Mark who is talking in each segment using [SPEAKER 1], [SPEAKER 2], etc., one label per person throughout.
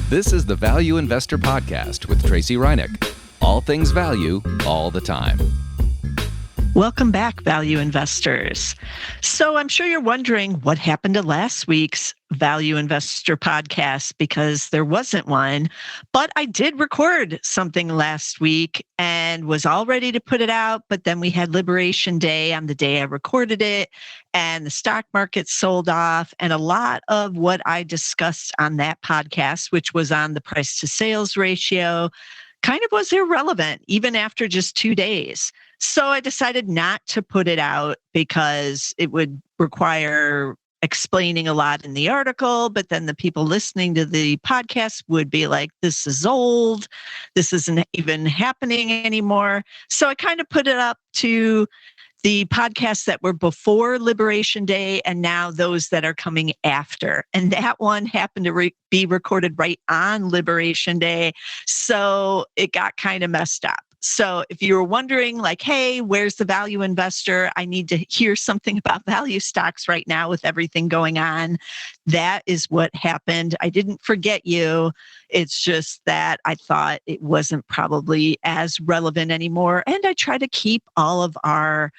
[SPEAKER 1] This is the Value Investor Podcast with Tracey Ryniec. All things value, all the time.
[SPEAKER 2] Welcome back, value investors. So I'm sure you're wondering what happened to last week's Value Investor Podcast, because there wasn't one, but I did record something last week and was all ready to put it out. But then we had Liberation Day on the day I recorded it, and the stock market sold off. And a lot of what I discussed on that podcast, which was on the price to sales ratio, kind of was irrelevant even after just 2 days. So I decided not to put it out because it would require explaining a lot in the article, but then the people listening to the podcast would be like, this is old, this isn't even happening anymore. So I kind of put it up to the podcasts that were before Liberation Day and now those that are coming after. And that one happened to be recorded right on Liberation Day. So it got kind of messed up. So if you were wondering like, hey, where's the value investor? I need to hear something about value stocks right now with everything going on. That is what happened. I didn't forget you. It's just that I thought it wasn't probably as relevant anymore. And I try to keep all of our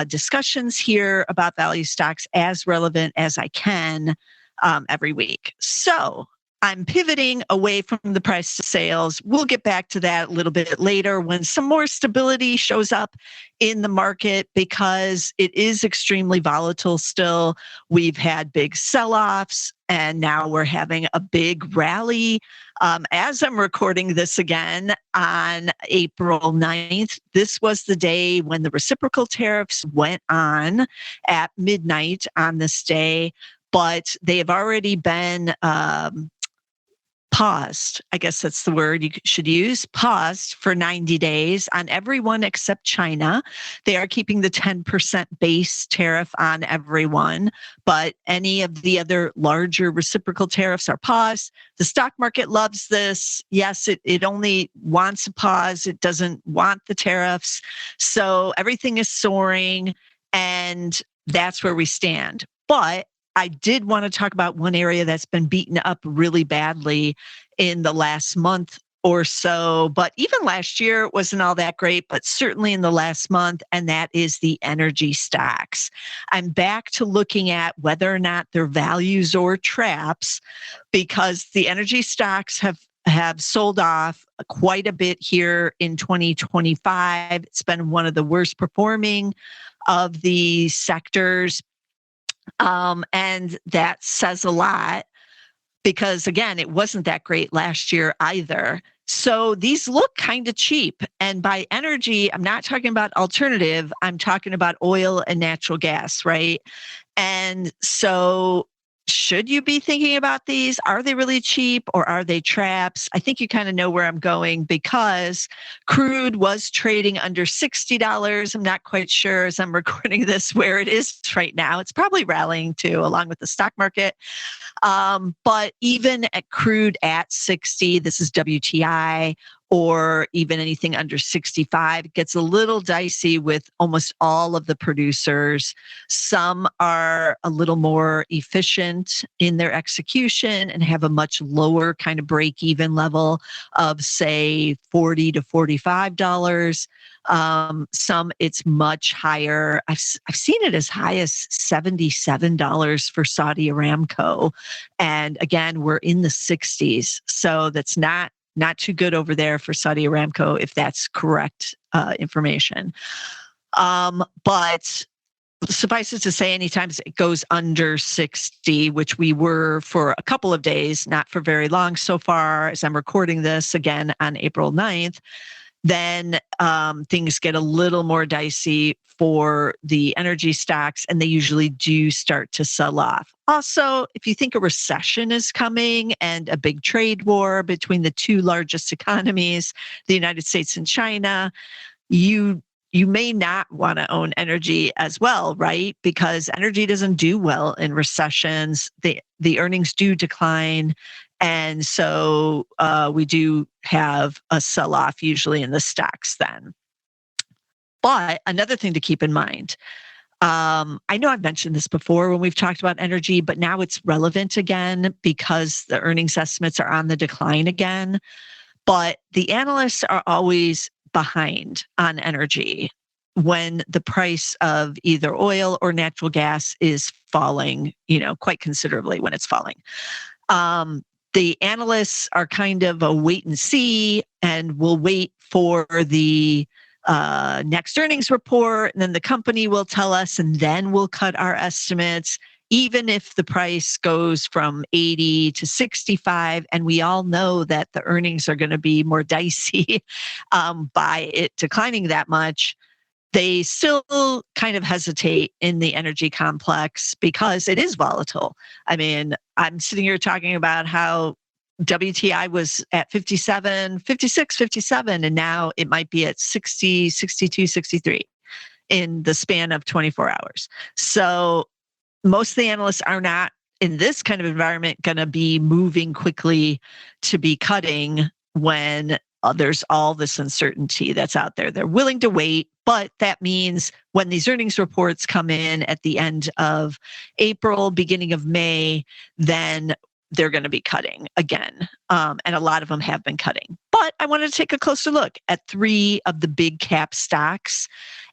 [SPEAKER 2] discussions here about value stocks as relevant as I can every week. So I'm pivoting away from the price to sales. We'll get back to that a little bit later when some more stability shows up in the market, because it is extremely volatile still. We've had big sell-offs and now we're having a big rally. As I'm recording this again on April 9th, this was the day when the reciprocal tariffs went on at midnight on this day, but they have already been paused. I guess that's the word you should use. Paused for 90 days on everyone except China. They are keeping the 10% base tariff on everyone, but any of the other larger reciprocal tariffs are paused. The stock market loves this. Yes, it only wants a pause. It doesn't want the tariffs. So everything is soaring, and that's where we stand. But I did want to talk about one area that's been beaten up really badly in the last month or so, but even last year it wasn't all that great, but certainly in the last month, and that is the energy stocks. I'm back to looking at whether or not they're values or traps, because the energy stocks have sold off quite a bit here in 2025. It's been one of the worst performing of the sectors. And that says a lot because, again, it wasn't that great last year either. So these look kind of cheap. And by energy, I'm not talking about alternative. I'm talking about oil and natural gas, right? And so should you be thinking about these? Are they really cheap or are they traps? I think you kind of know where I'm going, because crude was trading under $60. I'm not quite sure as I'm recording this where it is right now. It's probably rallying too, along with the stock market. But even at crude at 60, this is WTI, or even anything under 65, it gets a little dicey with almost all of the producers. Some are a little more efficient in their execution and have a much lower kind of break-even level of, say, $40 to $45. Some it's much higher. I've seen it as high as $77 for Saudi Aramco. And again, we're in the 60s. So that's not too good over there for Saudi Aramco, if that's correct information. But suffice it to say, anytime it goes under 60, which we were for a couple of days, not for very long so far, as I'm recording this again on April 9th, then things get a little more dicey for the energy stocks, and they usually do start to sell off. Also, if you think a recession is coming and a big trade war between the two largest economies, the United States and China, you may not want to own energy as well, right? Because energy doesn't do well in recessions. The earnings do decline. And so we do have a sell-off usually in the stocks then. But another thing to keep in mind, I know I've mentioned this before when we've talked about energy, but now it's relevant again because the earnings estimates are on the decline again. But the analysts are always behind on energy when the price of either oil or natural gas is falling, quite considerably when it's falling. The analysts are kind of a wait and see, and will wait for the next earnings report, and then the company will tell us, and then we'll cut our estimates, even if the price goes from 80 to 65. And we all know that the earnings are going to be more dicey by it declining that much. They still kind of hesitate in the energy complex because it is volatile. I mean, I'm sitting here talking about how WTI was at 57, 56, 57, and now it might be at 60, 62, 63 in the span of 24 hours. So most of the analysts are not, in this kind of environment, going to be moving quickly to be cutting when there's all this uncertainty that's out there. They're willing to wait, but that means when these earnings reports come in at the end of April, beginning of May, then they're going to be cutting again. And a lot of them have been cutting. But I wanted to take a closer look at 3 of the big cap stocks.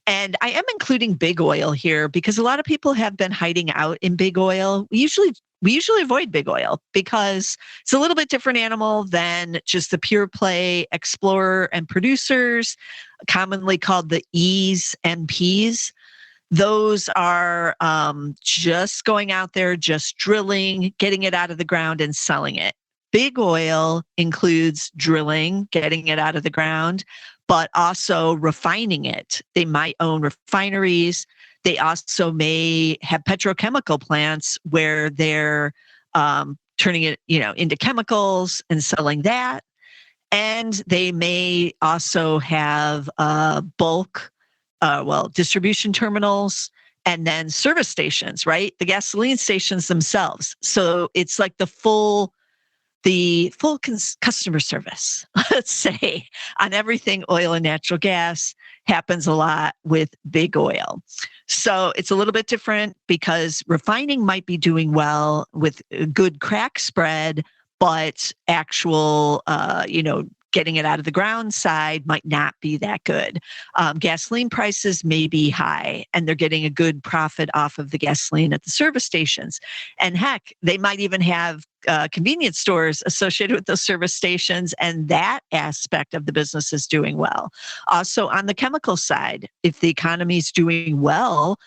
[SPEAKER 2] And I am including big oil here because a lot of people have been hiding out in big oil. We usually avoid big oil because it's a little bit different animal than just the pure play explorer and producers, commonly called the E's and P's. Those are just going out there, just drilling, getting it out of the ground and selling it. Big oil includes drilling, getting it out of the ground, but also refining it. They might own refineries. They also may have petrochemical plants where they're turning it, into chemicals and selling that. And they may also have bulk, distribution terminals, and then service stations, right? The gasoline stations themselves. So it's like the full customer service, let's say, on everything oil and natural gas happens a lot with big oil. So it's a little bit different because refining might be doing well with a good crack spread, but actual, getting it out of the ground side might not be that good. Gasoline prices may be high and they're getting a good profit off of the gasoline at the service stations. And heck, they might even have convenience stores associated with those service stations, and that aspect of the business is doing well. Also on the chemical side, if the economy is doing well,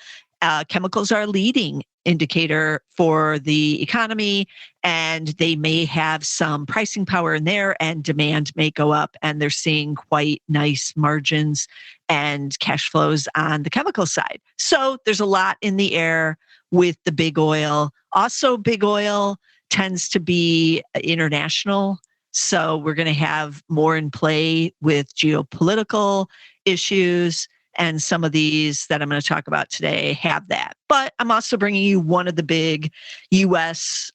[SPEAKER 2] chemicals are a leading indicator for the economy, and they may have some pricing power in there, and demand may go up, and they're seeing quite nice margins and cash flows on the chemical side. So there's a lot in the air with the big oil. Also, big oil tends to be international. So we're going to have more in play with geopolitical issues. And some of these that I'm going to talk about today have that. But I'm also bringing you one of the big U.S.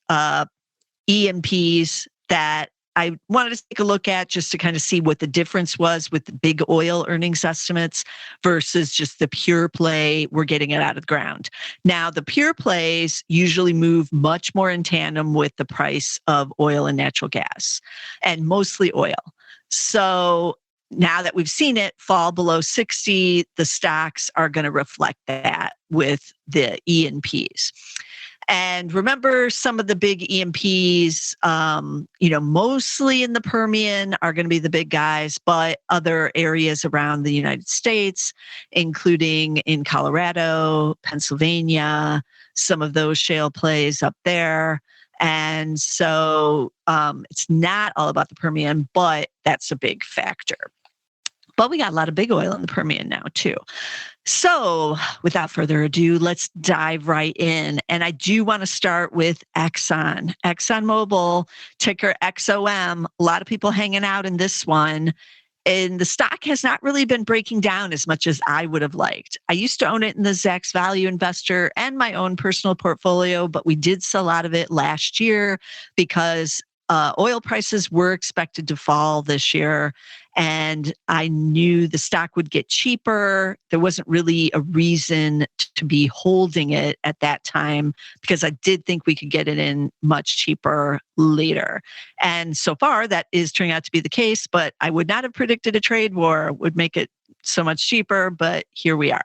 [SPEAKER 2] E&Ps that I wanted to take a look at just to kind of see what the difference was with the big oil earnings estimates versus just the pure play, we're getting it out of the ground. Now, the pure plays usually move much more in tandem with the price of oil and natural gas, and mostly oil. So now that we've seen it fall below 60, the stocks are going to reflect that with the E&Ps. And remember, some of the big E&Ps, mostly in the Permian are going to be the big guys, but other areas around the United States, including in Colorado, Pennsylvania, some of those shale plays up there. And so it's not all about the Permian, but that's a big factor. But we got a lot of big oil in the Permian now too. So without further ado, let's dive right in. And I do want to start with ExxonMobil, ticker XOM. A lot of people hanging out in this one. And the stock has not really been breaking down as much as I would have liked. I used to own it in the Zacks Value Investor and my own personal portfolio, but we did sell out of it last year because oil prices were expected to fall this year, and I knew the stock would get cheaper. There wasn't really a reason to be holding it at that time because I did think we could get it in much cheaper later. And so far, that is turning out to be the case, but I would not have predicted a trade war would make it so much cheaper, but here we are.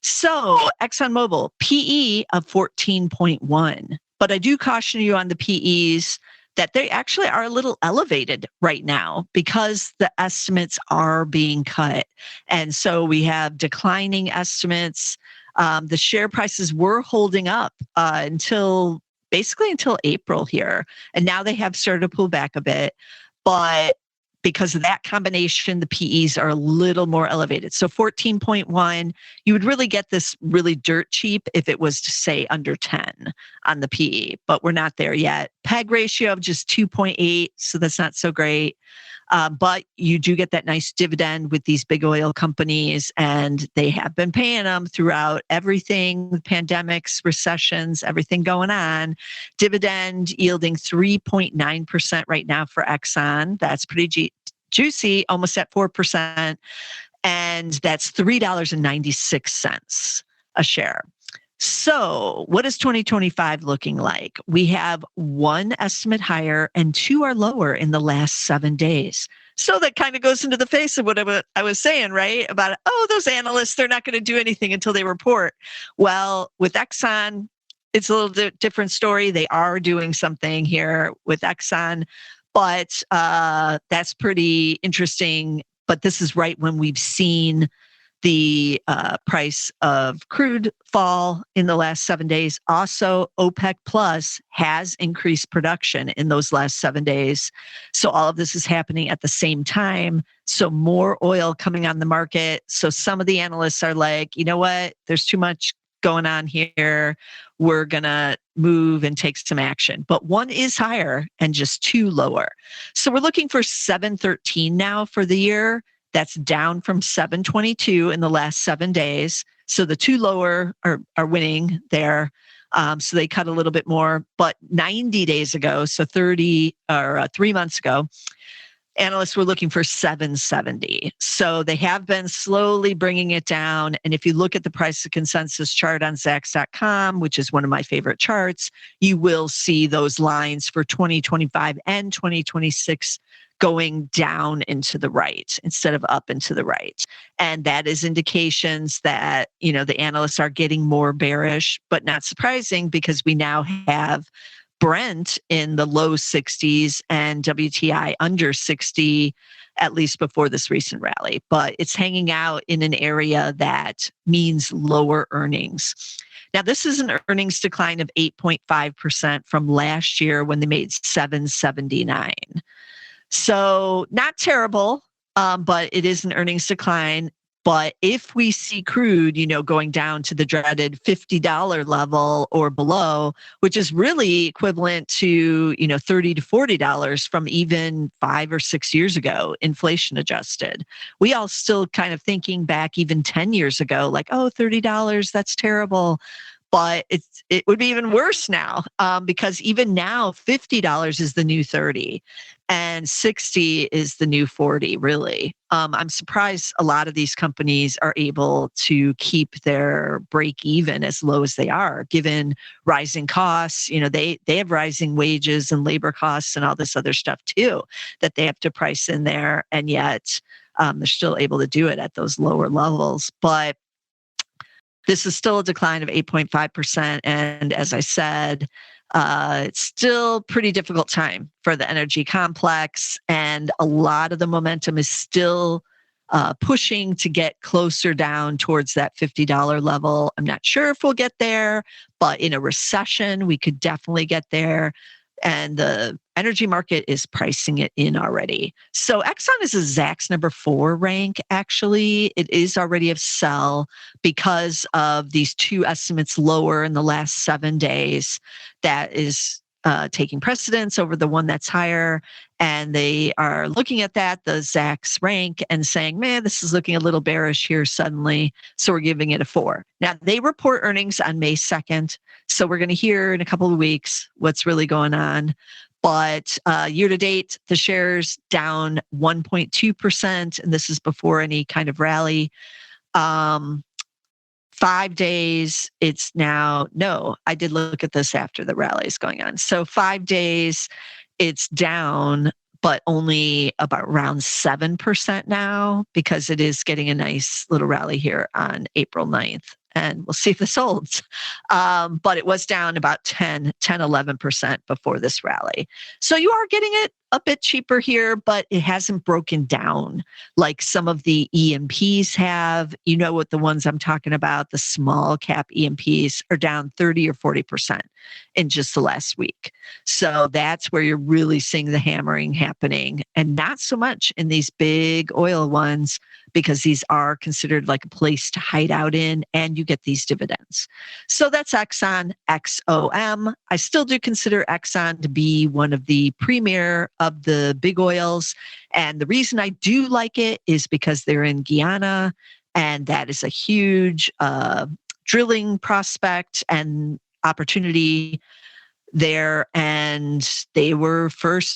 [SPEAKER 2] So ExxonMobil, PE of 14.1. But I do caution you on the PEs that they actually are a little elevated right now because the estimates are being cut. And so we have declining estimates. The share prices were holding up until April here. And now they have started to pull back a bit. But because of that combination, the PEs are a little more elevated. So 14.1, you would really get this really dirt cheap if it was to say under 10 on the PE, but we're not there yet. PEG ratio of just 2.8, so that's not so great. But you do get that nice dividend with these big oil companies, and they have been paying them throughout everything, pandemics, recessions, everything going on. Dividend yielding 3.9% right now for Exxon. That's pretty juicy, almost at 4%. And that's $3.96 a share. So what is 2025 looking like? We have one estimate higher and two are lower in the last 7 days. So that kind of goes into the face of what I was saying, right? About, those analysts, they're not going to do anything until they report. Well, with Exxon, it's a little different story. They are doing something here with Exxon, but that's pretty interesting. But this is right when we've seen the price of crude fall in the last 7 days. Also, OPEC Plus has increased production in those last 7 days. So all of this is happening at the same time. So more oil coming on the market. So some of the analysts are like, you know what? There's too much going on here. We're going to move and take some action. But one is higher and just two lower. So we're looking for 713 now for the year. That's down from 722 in the last 7 days. So the two lower are winning there. So they cut a little bit more. But 90 days ago, so 3 months ago, analysts were looking for 770. So they have been slowly bringing it down. And if you look at the price of consensus chart on Zacks.com, which is one of my favorite charts, you will see those lines for 2025 and 2026 going down into the right instead of up into the right. And that is indications that, the analysts are getting more bearish, but not surprising because we now have Brent in the low 60s and WTI under 60, at least before this recent rally. But it's hanging out in an area that means lower earnings. Now, this is an earnings decline of 8.5% from last year when they made 779. So not terrible, but it is an earnings decline. But if we see crude, going down to the dreaded $50 level or below, which is really equivalent to, $30 to $40 from even 5 or 6 years ago, inflation adjusted. We all still kind of thinking back even 10 years ago, like, $30, that's terrible. But it would be even worse now because even now, $50 is the new 30 and 60 is the new 40, really. I'm surprised a lot of these companies are able to keep their break even as low as they are, given rising costs. They have rising wages and labor costs and all this other stuff too that they have to price in there. And yet they're still able to do it at those lower levels. But this is still a decline of 8.5%. And as I said, it's still pretty difficult time for the energy complex. And a lot of the momentum is still pushing to get closer down towards that $50 level. I'm not sure if we'll get there, but in a recession, we could definitely get there. And the energy market is pricing it in already. So Exxon is a Zacks number 4 rank, actually. It is already a sell because of these two estimates lower in the last 7 days. That is taking precedence over the one that's higher. And they are looking at that, the Zacks rank, and saying, man, this is looking a little bearish here suddenly. So we're giving it a 4. Now, they report earnings on May 2nd. So we're going to hear in a couple of weeks what's really going on. But year to date, the shares down 1.2%, and this is before any kind of rally. 5 days, it's now, no, I did look at this after the rally is going on. So 5 days, it's down, but only about around 7% now, because it is getting a nice little rally here on April 9th. And we'll see if this holds. But it was down about 11% before this rally. So you are getting it a bit cheaper here, but it hasn't broken down like some of the EMPs have. You know what the ones I'm talking about, the small cap EMPs are down 30 or 40% in just the last week. So that's where you're really seeing the hammering happening, and not so much in these big oil ones, because these are considered like a place to hide out in, and you get these dividends. So that's Exxon, XOM. I still do consider Exxon to be one of the premier of the big oils. And the reason I do like it is because they're in Guyana, and that is a huge drilling prospect and opportunity there, and they were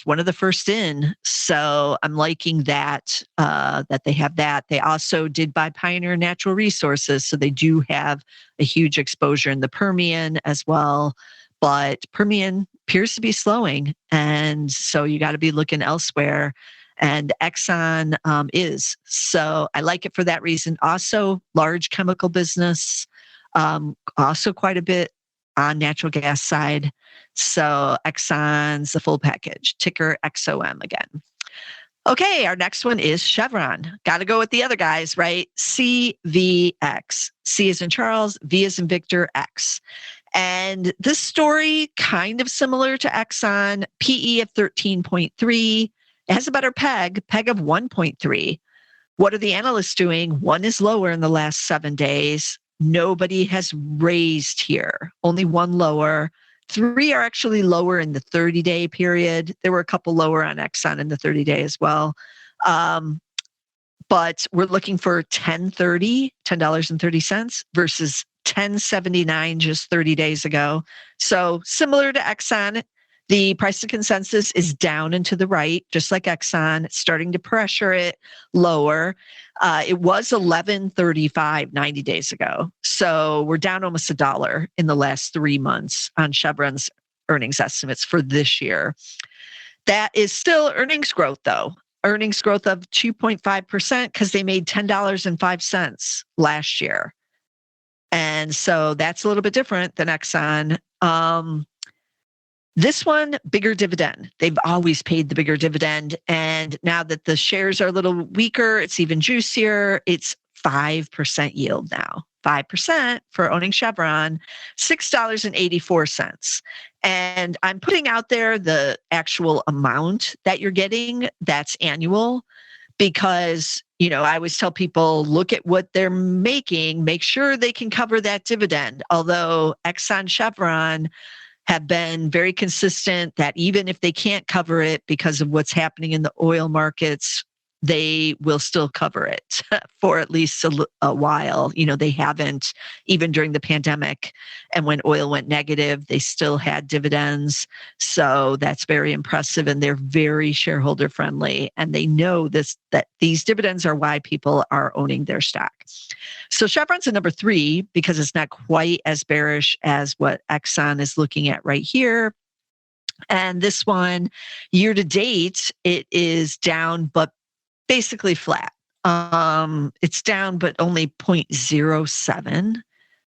[SPEAKER 2] one of the first in. So I'm liking that that they have that. They also did buy Pioneer Natural Resources, so they do have a huge exposure in the Permian as well. But Permian appears to be slowing, and so you got to be looking elsewhere. And Exxon is. So I like it for that reason. Also, large chemical business, also quite a bit on natural gas side. So Exxon's the full package, ticker XOM again. Okay, our next one is Chevron. Got to go with the other guys, right? CVX. C is in Charles, V is in Victor, X. And this story, kind of similar to Exxon, PE of 13.3. It has a better PEG of 1.3. What are the analysts doing? One is lower in the last 7 days. Nobody has raised here, only one lower. 3 are actually lower in the 30-day period. There were a couple lower on Exxon in the 30-day as well. But we're looking for $10.30 versus $10.79 just 30 days ago. So similar to Exxon, the price of consensus is down and to the right, just like Exxon. It's starting to pressure it lower. It was $11.35 90 days ago. So we're down almost $1 in the last 3 months on Chevron's earnings estimates for this year. That is still earnings growth, though. Earnings growth of 2.5% because they made $10.05 last year. And so that's a little bit different than Exxon. This one, bigger dividend. They've always paid the bigger dividend. And now that the shares are a little weaker, it's even juicier. It's 5% yield now. 5% for owning Chevron, $6.84. And I'm putting out there the actual amount that you're getting that's annual, because, I always tell people, look at what they're making, make sure they can cover that dividend. Although Exxon, Chevron have been very consistent that even if they can't cover it because of what's happening in the oil markets, they will still cover it for at least a while. They haven't, even during the pandemic and when oil went negative, they still had dividends. So that's very impressive, and they're very shareholder friendly, and they know that these dividends are why people are owning their stock. So Chevron's at number 3 because it's not quite as bearish as what Exxon is looking at right here. And this one, year to date, it is down, but basically flat. It's down, but only 0.07.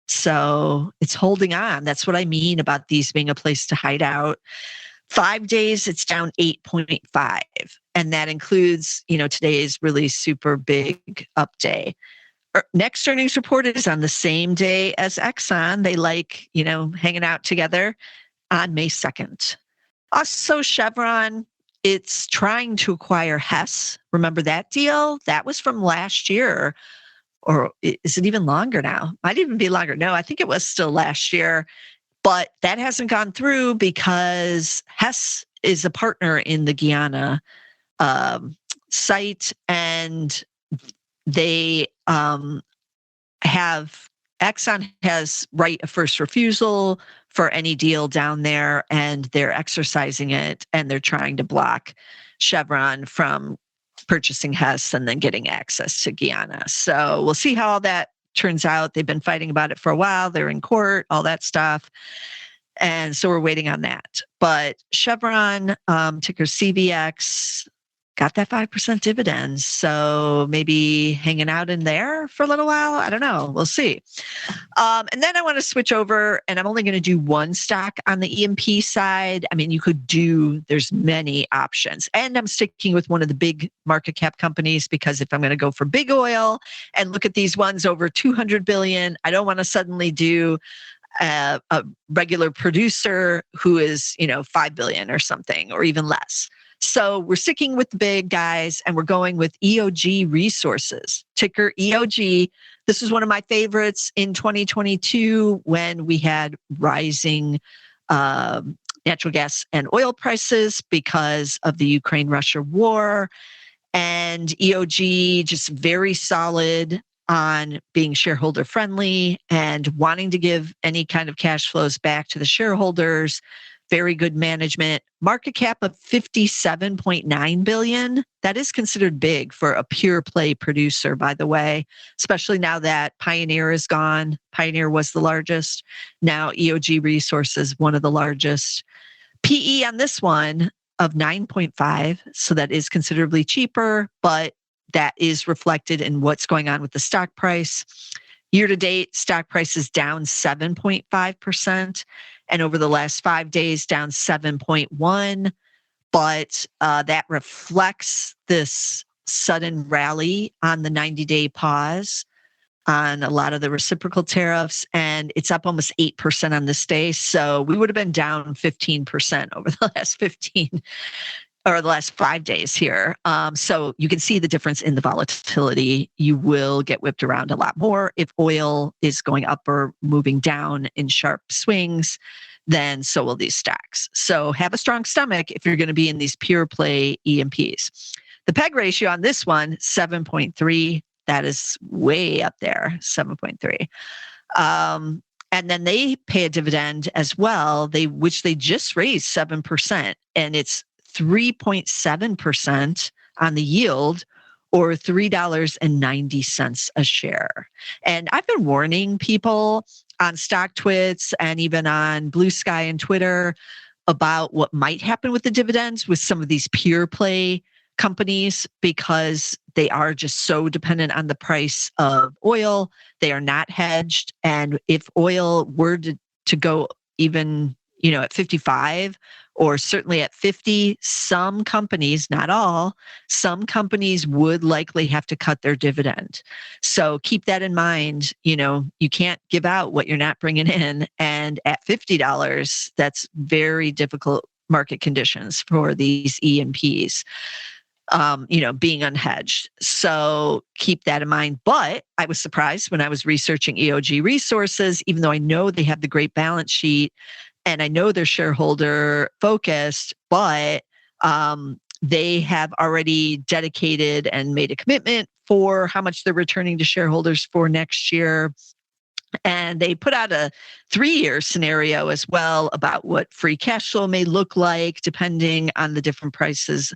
[SPEAKER 2] So it's holding on. That's what I mean about these being a place to hide out. 5 days, it's down 8.5. And that includes, today's really super big up day. Next earnings report is on the same day as Exxon. They like, hanging out together on May 2nd. Also, Chevron, it's trying to acquire Hess. Remember that deal? That was from last year. Or is it even longer now? Might even be longer. No, I think it was still last year. But that hasn't gone through because Hess is a partner in the Guyana site, and they have Exxon has right of first refusal for any deal down there, and they're exercising it, and they're trying to block Chevron from purchasing Hess and then getting access to Guyana. So we'll see how all that turns out. They've been fighting about it for a while. They're in court, all that stuff. And so we're waiting on that. But Chevron, ticker CVX, got that 5% dividend. So maybe hanging out in there for a little while. I don't know. We'll see. And then I want to switch over, and I'm only going to do one stock on the E&P side. I mean, there's many options. And I'm sticking with one of the big market cap companies, because if I'm going to go for big oil and look at these ones over 200 billion, I don't want to suddenly do a regular producer who is, 5 billion or something, or even less. So we're sticking with the big guys, and we're going with EOG Resources, ticker EOG. This is one of my favorites in 2022 when we had rising natural gas and oil prices because of the Ukraine-Russia war. And EOG just very solid on being shareholder friendly and wanting to give any kind of cash flows back to the shareholders. Very good management. Market cap of 57.9 billion. That is considered big for a pure play producer, by the way, especially now that Pioneer is gone. Pioneer was the largest. Now EOG Resources, one of the largest. PE on this one of 9.5. So that is considerably cheaper, but that is reflected in what's going on with the stock price. Year to date, stock price is down 7.5%. And over the last 5 days, down 7.1. But that reflects this sudden rally on the 90-day pause on a lot of the reciprocal tariffs. And it's up almost 8% on this day. So we would have been down 15% over the last 15 or the last 5 days here. So you can see the difference in the volatility. You will get whipped around a lot more if oil is going up or moving down in sharp swings, then so will these stocks. So have a strong stomach if you're going to be in these pure play E&Ps. The PEG ratio on this one, 7.3. That is way up there, 7.3. And then they pay a dividend as well, which they just raised 7%, and it's 3.7% on the yield, or $3.90 a share. And I've been warning people on Stock Twits and even on Blue Sky and Twitter about what might happen with the dividends with some of these pure play companies, because they are just so dependent on the price of oil. They are not hedged. And if oil were to go even, at 55 or certainly at 50, some companies, not all, some companies would likely have to cut their dividend. So keep that in mind. You can't give out what you're not bringing in. And at $50, that's very difficult market conditions for these E&Ps. Being unhedged. So keep that in mind. But I was surprised when I was researching EOG Resources, even though I know they have the great balance sheet and I know they're shareholder focused, but they have already dedicated and made a commitment for how much they're returning to shareholders for next year. And they put out a 3-year scenario as well about what free cash flow may look like, depending on the different prices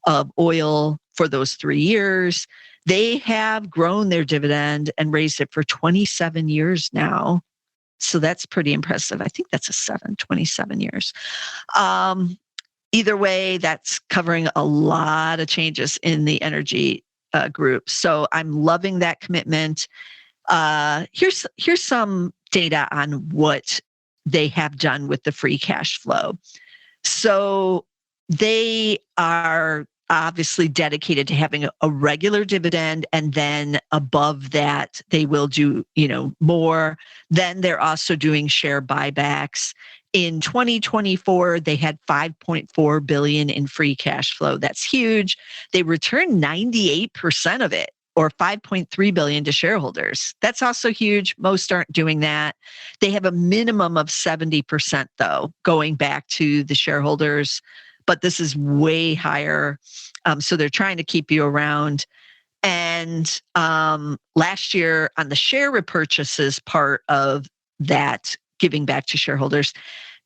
[SPEAKER 2] of oil for those 3 years. They have grown their dividend and raised it for 27 years now. So that's pretty impressive. I think that's 27 years. Either way, that's covering a lot of changes in the energy group. So I'm loving that commitment. Here's some data on what they have done with the free cash flow. So they are obviously dedicated to having a regular dividend, and then above that, they will do, more. Then they're also doing share buybacks. In 2024, they had $5.4 billion in free cash flow. That's huge. They returned 98% of it, or $5.3 billion to shareholders. That's also huge. Most aren't doing that. They have a minimum of 70%, though, going back to the shareholders, but this is way higher. So they're trying to keep you around. And last year on the share repurchases part of that giving back to shareholders,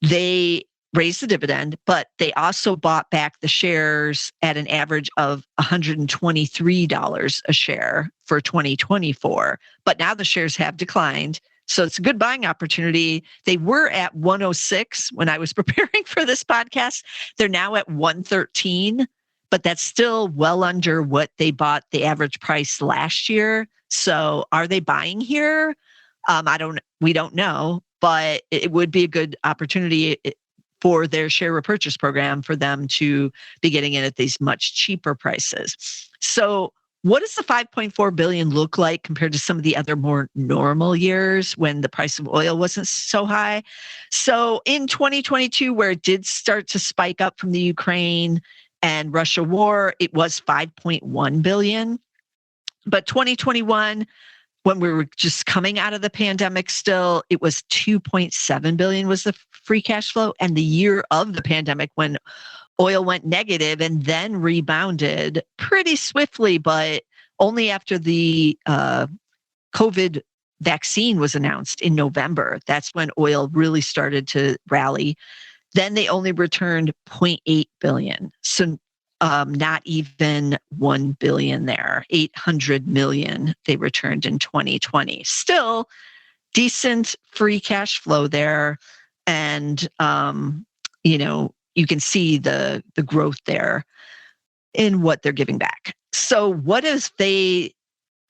[SPEAKER 2] they raised the dividend, but they also bought back the shares at an average of $123 a share for 2024. But now the shares have declined. So it's a good buying opportunity. They were at 106 when I was preparing for this podcast. They're now at 113, but that's still well under what they bought the average price last year. So are they buying here? We don't know, but it would be a good opportunity for their share repurchase program for them to be getting in at these much cheaper prices. So what does the 5.4 billion look like compared to some of the other more normal years when the price of oil wasn't so high? So in 2022, where it did start to spike up from the Ukraine and Russia war, it was 5.1 billion. But 2021, when we were just coming out of the pandemic still, it was 2.7 billion was the free cash flow. And the year of the pandemic, when oil went negative and then rebounded pretty swiftly, but only after the COVID vaccine was announced in November. That's when oil really started to rally. Then they only returned 0.8 billion. So not even 1 billion there, 800 million they returned in 2020. Still decent free cash flow there. And, you can see the growth there in what they're giving back. So what have they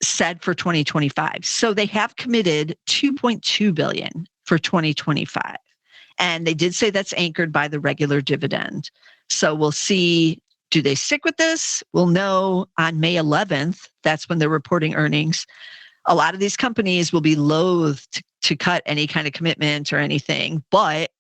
[SPEAKER 2] said for 2025? So they have committed 2.2 billion for 2025. And they did say that's anchored by the regular dividend. So we'll see, do they stick with this? We'll know on May 11th. That's when they're reporting earnings. A lot of these companies will be loath to cut any kind of commitment or anything, but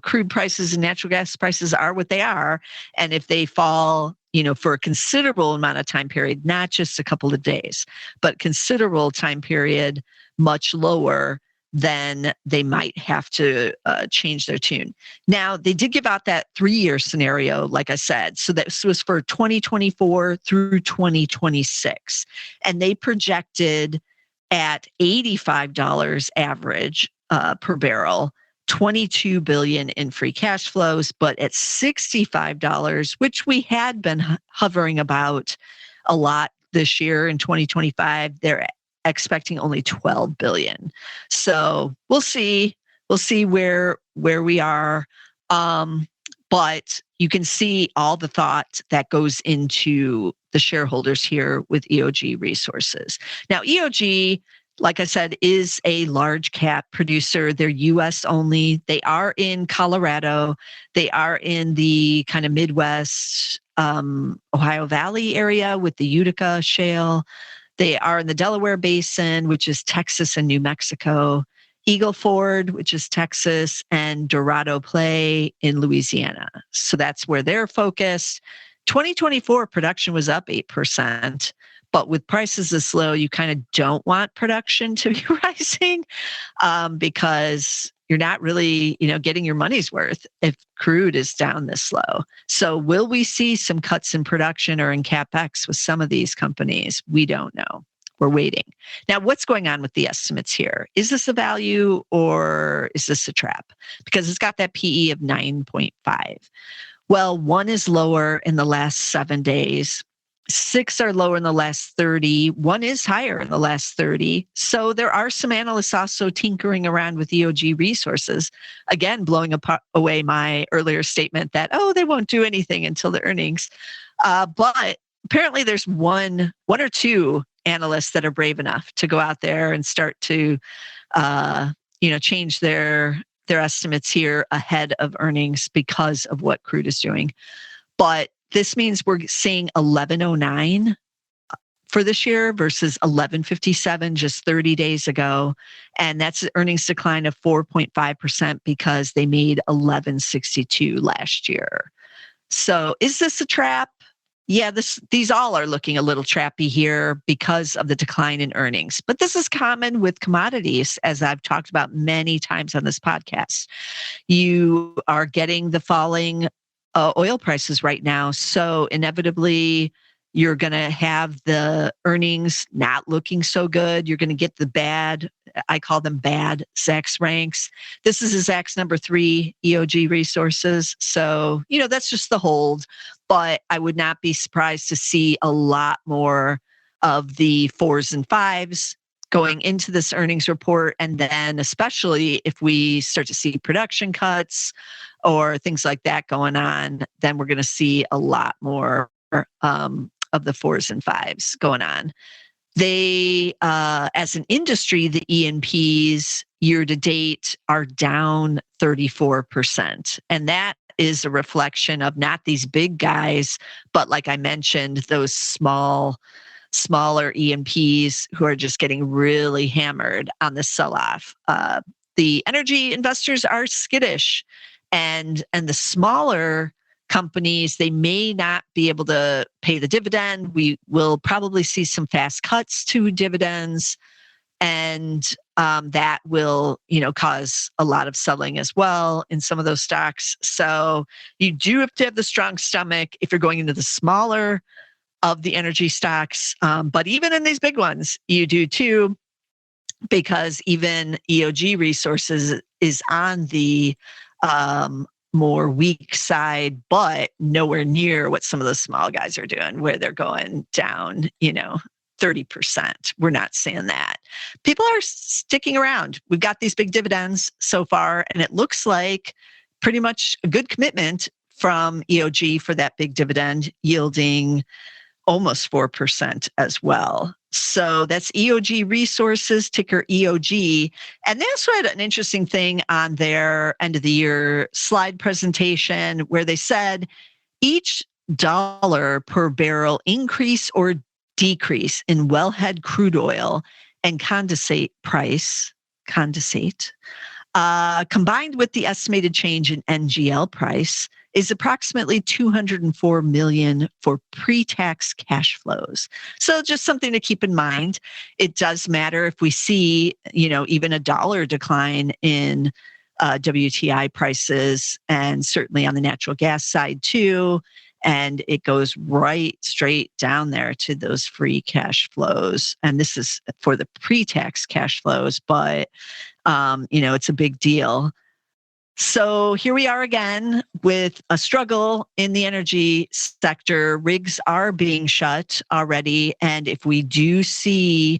[SPEAKER 2] crude prices and natural gas prices are what they are. And if they fall, for a considerable amount of time period, not just a couple of days, but considerable time period, much lower, then they might have to change their tune. Now, they did give out that 3-year scenario, like I said. So this was for 2024 through 2026. And they projected at $85 average per barrel, 22 billion in free cash flows, but at $65, which we had been hovering about a lot this year in 2025, they're expecting only 12 billion. So we'll see where we are. But you can see all the thought that goes into the shareholders here with EOG Resources. Now, EOG, like I said, is a large cap producer. They're US only. They are in Colorado. They are in the kind of Midwest, Ohio Valley area with the Utica Shale. They are in the Delaware Basin, which is Texas and New Mexico, Eagle Ford, which is Texas, and Dorado Play in Louisiana. So that's where they're focused. 2024 production was up 8%. But with prices this low, you kind of don't want production to be rising because you're not really, getting your money's worth if crude is down this low. So will we see some cuts in production or in CapEx with some of these companies? We don't know. We're waiting. Now, what's going on with the estimates here? Is this a value or is this a trap? Because it's got that PE of 9.5. Well, 1 is lower in the last 7 days. 6 are lower in the last 30. 1 is higher in the last 30. So there are some analysts also tinkering around with EOG Resources, again, blowing away my earlier statement that, they won't do anything until the earnings. But apparently there's one or two analysts that are brave enough to go out there and start to, change their estimates here ahead of earnings because of what crude is doing. But this means we're seeing 1109 for this year versus 1157 just 30 days ago. And that's an earnings decline of 4.5% because they made 1162 last year. So is this a trap? Yeah, these all are looking a little trappy here because of the decline in earnings. But this is common with commodities, as I've talked about many times on this podcast. You are getting the falling oil prices right now. So inevitably, You're going to have the earnings not looking so good. You're going to get the bad, I call them bad Zacks ranks. This is a Zacks number 3 EOG resources. So, that's just the hold, but I would not be surprised to see a lot more of the 4s and 5s going into this earnings report. And then especially if we start to see production cuts or things like that going on, then we're going to see a lot more of the 4s and 5s going on. They, as an industry, the E&Ps year to date are down 34%. And that is a reflection of not these big guys, but like I mentioned, those smaller E&Ps who are just getting really hammered on the sell-off. The energy investors are skittish, and the smaller companies, they may not be able to pay the dividend. We will probably see some fast cuts to dividends, and that will, cause a lot of selling as well in some of those stocks. So you do have to have the strong stomach if you're going into the smaller of the energy stocks. But even in these big ones, you do too, because even EOG Resources is on the more weak side, but nowhere near what some of the small guys are doing, where they're going down, 30%. We're not seeing that. People are sticking around. We've got these big dividends so far, and it looks like pretty much a good commitment from EOG for that big dividend, yielding almost 4% as well. So that's EOG Resources, ticker EOG. And they also had an interesting thing on their end of the year slide presentation where they said each dollar per barrel increase or decrease in wellhead crude oil and condensate price, combined with the estimated change in NGL price, is approximately $204 million for pre-tax cash flows. So just something to keep in mind. It does matter if we see, even a $1 decline in WTI prices, and certainly on the natural gas side too. And it goes right straight down there to those free cash flows. And this is for the pre-tax cash flows, but it's a big deal. So here we are again with a struggle in the energy sector. Rigs are being shut already. And if we do see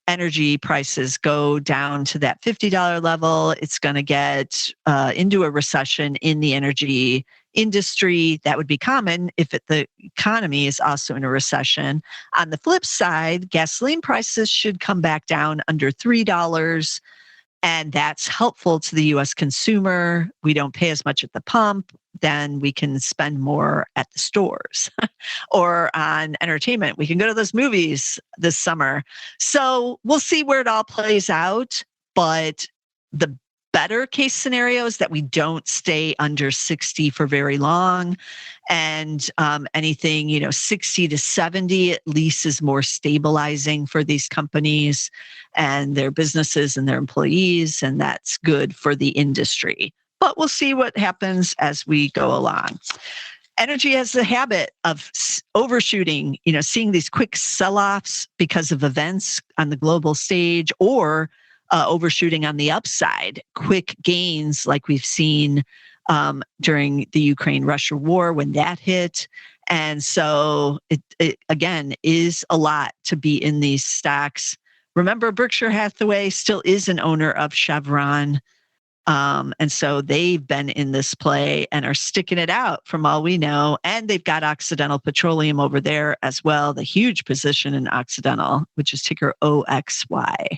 [SPEAKER 2] energy prices go down to that $50 level, it's going to get into a recession in the energy industry. That would be common if the economy is also in a recession. On the flip side, gasoline prices should come back down under $3. And that's helpful to the U.S. consumer. We don't pay as much at the pump, then we can spend more at the stores or on entertainment. We can go to those movies this summer. So we'll see where it all plays out. But the better case scenario is that we don't stay under 60 for very long. And anything, 60 to 70 at least is more stabilizing for these companies and their businesses and their employees. And that's good for the industry. But we'll see what happens as we go along. Energy has the habit of overshooting, seeing these quick sell-offs because of events on the global stage, or overshooting on the upside, quick gains like we've seen during the Ukraine-Russia war when that hit. And so it again is a lot to be in these stocks. Remember, Berkshire Hathaway still is an owner of Chevron. And so they've been in this play and are sticking it out from all we know. And they've got Occidental Petroleum over there as well, the huge position in Occidental, which is ticker OXY.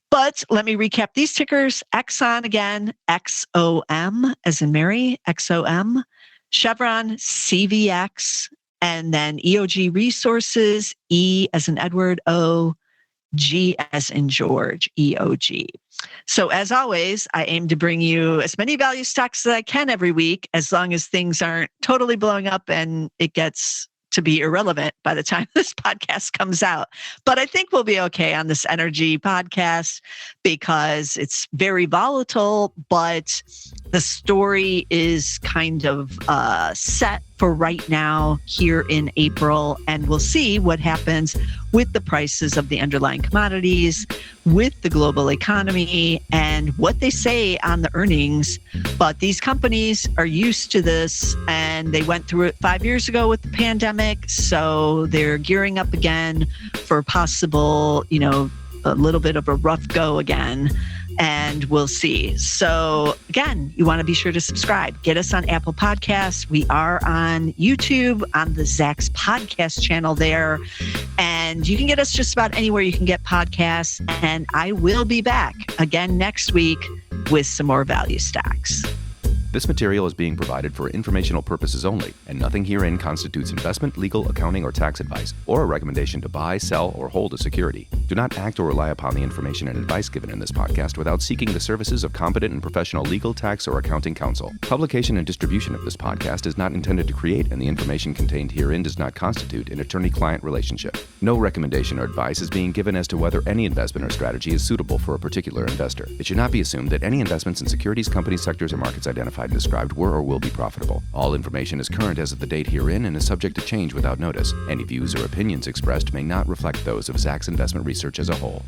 [SPEAKER 2] But let me recap these tickers. Exxon again, XOM as in Mary, XOM. Chevron, CVX. And then EOG Resources, E as in Edward, O. G as in George, EOG. So as always, I aim to bring you as many value stocks as I can every week, as long as things aren't totally blowing up and it gets to be irrelevant by the time this podcast comes out. But I think we'll be okay on this energy podcast because it's very volatile, but the story is kind of set for right now here in April, and we'll see what happens with the prices of the underlying commodities, with the global economy, and what they say on the earnings. But these companies are used to this, and they went through it 5 years ago with the pandemic. So they're gearing up again for possible, a little bit of a rough go again. And we'll see. So again, you want to be sure to subscribe. Get us on Apple Podcasts. We are on YouTube, on the Zacks Podcast channel there. And you can get us just about anywhere you can get podcasts. And I will be back again next week with some more value stocks.
[SPEAKER 1] This material is being provided for informational purposes only, and nothing herein constitutes investment, legal, accounting, or tax advice, or a recommendation to buy, sell, or hold a security. Do not act or rely upon the information and advice given in this podcast without seeking the services of competent and professional legal, tax, or accounting counsel. Publication and distribution of this podcast is not intended to create, and the information contained herein does not constitute an attorney-client relationship. No recommendation or advice is being given as to whether any investment or strategy is suitable for a particular investor. It should not be assumed that any investments in securities, companies, sectors, or markets identified and described were or will be profitable. All information is current as of the date herein and is subject to change without notice. Any views or opinions expressed may not reflect those of Zacks Investment Research as a whole.